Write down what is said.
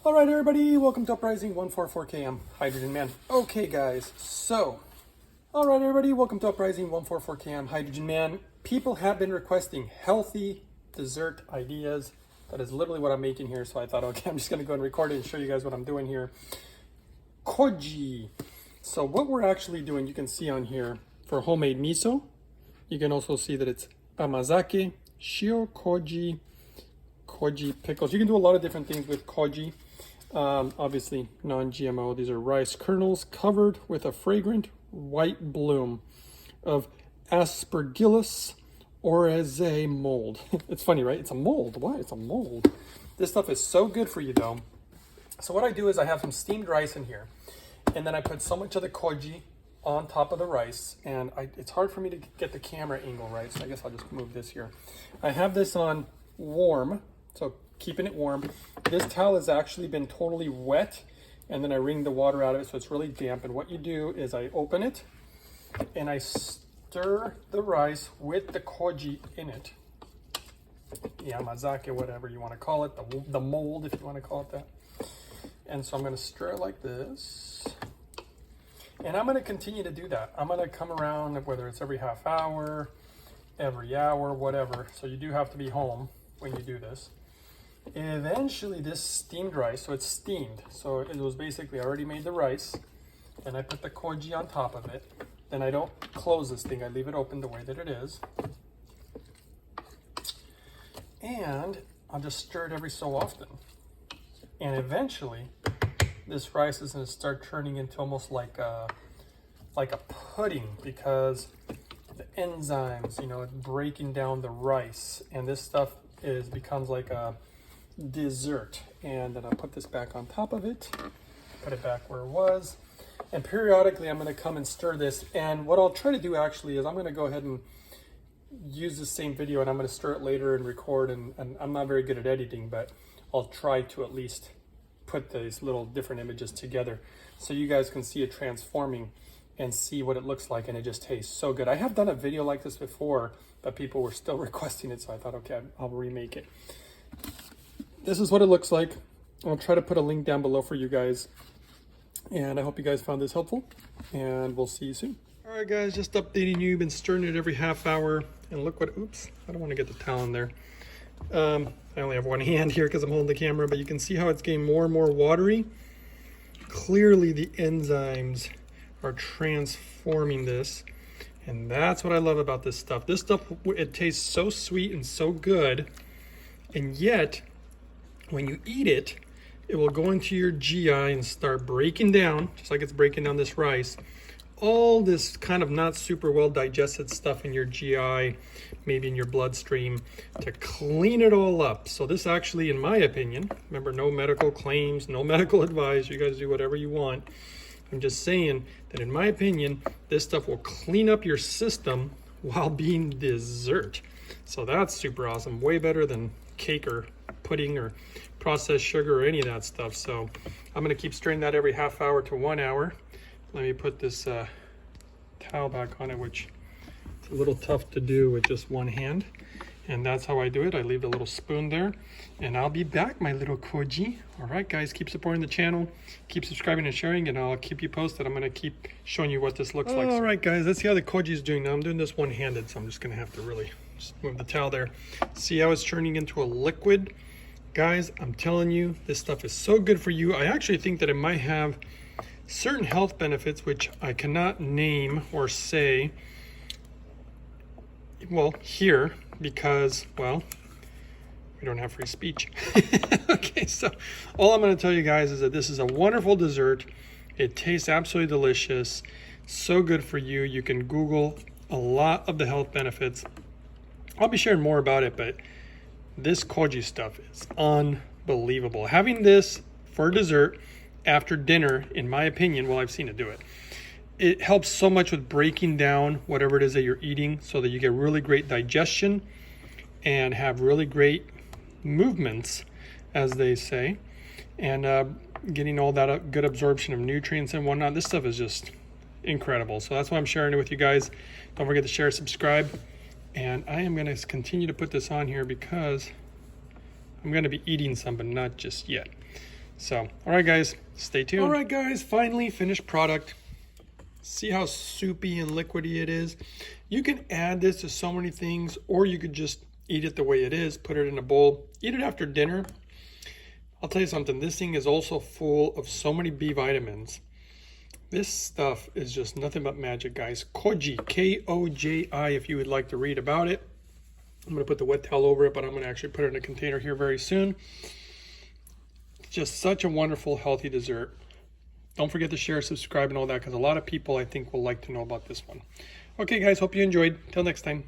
All right, everybody, welcome to Uprising 144K. I'm Hydrogen Man. Okay, guys, so, all right, everybody, welcome to Uprising 144K. I'm Hydrogen Man. People have been requesting healthy dessert ideas. That is literally what I'm making here, so I thought, okay, I'm just gonna go and record it and show you guys what I'm doing here. Koji. So what we're actually doing, you can see on here, for homemade miso, you can also see that it's amazake, shio koji, koji pickles. You can do a lot of different things with koji. Obviously non-GMO. These are rice kernels covered with a fragrant white bloom of Aspergillus oryzae mold. It's funny, right? It's a mold. Why? It's a mold. This stuff is so good for you, though. So what I do is I have some steamed rice in here, and then I put so much of the koji on top of the rice, and it's hard for me to get the camera angle right, so I guess I'll just move this here. I have this on warm, so keeping it warm. This towel has actually been totally wet, and then I wring the water out of it so it's really damp. And what you do is I open it and I stir the rice with the koji in it. Yamazake, whatever you want to call it, the mold if you want to call it that. And so I'm going to stir it like this. And I'm going to continue to do that. I'm going to come around, whether it's every half hour, every hour, whatever. So you do have to be home when you do this. Eventually this steamed rice, so it's steamed, so it was basically I already made the rice and I put the koji on top of it. Then I don't close this thing, I leave it open the way that it is, and I'll just stir it every so often, and eventually this rice is going to start turning into almost like a pudding, because the enzymes, you know, it's breaking down the rice, and this stuff becomes like a dessert. And then I'll put this back on top of it, put it back where it was, and periodically I'm going to come and stir this. And what I'll try to do actually is I'm going to go ahead and use the same video, and I'm going to stir it later and record, and I'm not very good at editing, but I'll try to at least put these little different images together so you guys can see it transforming and see what it looks like, and it just tastes so good. I have done a video like this before, but people were still requesting it, so I thought, okay, I'll remake it. This is what it looks like. I'll try to put a link down below for you guys, and I hope you guys found this helpful, and we'll see you soon. All right, guys, just updating you. Been stirring it every half hour, and look what, oops, I don't want to get the towel in there. I only have one hand here because I'm holding the camera, but you can see how it's getting more and more watery. Clearly the enzymes are transforming this, and that's what I love about this stuff. This stuff, it tastes so sweet and so good, and yet when you eat it, it will go into your GI and start breaking down, just like it's breaking down this rice, all this kind of not super well digested stuff in your GI, maybe in your bloodstream, to clean it all up. So this actually, in my opinion, remember, no medical claims, no medical advice, you guys do whatever you want. I'm just saying that in my opinion, this stuff will clean up your system while being dessert. So that's super awesome, way better than cake or pudding or processed sugar or any of that stuff. So I'm going to keep stirring that every half hour to 1 hour. Let me put this towel back on it, which it's a little tough to do with just one hand. And that's how I do it. I leave a little spoon there, and I'll be back, my little koji. All right, guys, keep supporting the channel, keep subscribing and sharing, and I'll keep you posted. I'm going to keep showing you what this looks like. All right, guys, let's see how the koji is doing now. I'm doing this one-handed, so I'm just going to have to really just move the towel there. See how it's turning into a liquid? Guys, I'm telling you, this stuff is so good for you. I actually think that it might have certain health benefits, which I cannot name or say, well, here, because, well, we don't have free speech. Okay, so all I'm going to tell you guys is that this is a wonderful dessert. It tastes absolutely delicious, so good for you. You can Google a lot of the health benefits. I'll be sharing more about it, but this koji stuff is unbelievable. Having this for dessert after dinner, in my opinion, well, I've seen it do it, it helps so much with breaking down whatever it is that you're eating, so that you get really great digestion and have really great movements, as they say, and getting all that good absorption of nutrients and whatnot. This stuff is just incredible. So that's why I'm sharing it with you guys. Don't forget to share, subscribe, and I am going to continue to put this on here because I'm going to be eating some, but not just yet. So, all right, guys, stay tuned. All right, guys, finally finished product. See how soupy and liquidy it is? You can add this to so many things, or you could just eat it the way it is, put it in a bowl, eat it after dinner. I'll tell you something, this thing is also full of so many B vitamins. This stuff is just nothing but magic, guys. Koji, K-O-J-I, if you would like to read about it. I'm going to put the wet towel over it, but I'm going to actually put it in a container here very soon. Just such a wonderful, healthy dessert. Don't forget to share, subscribe, and all that, because a lot of people, I think, will like to know about this one. Okay, guys, hope you enjoyed. Till next time.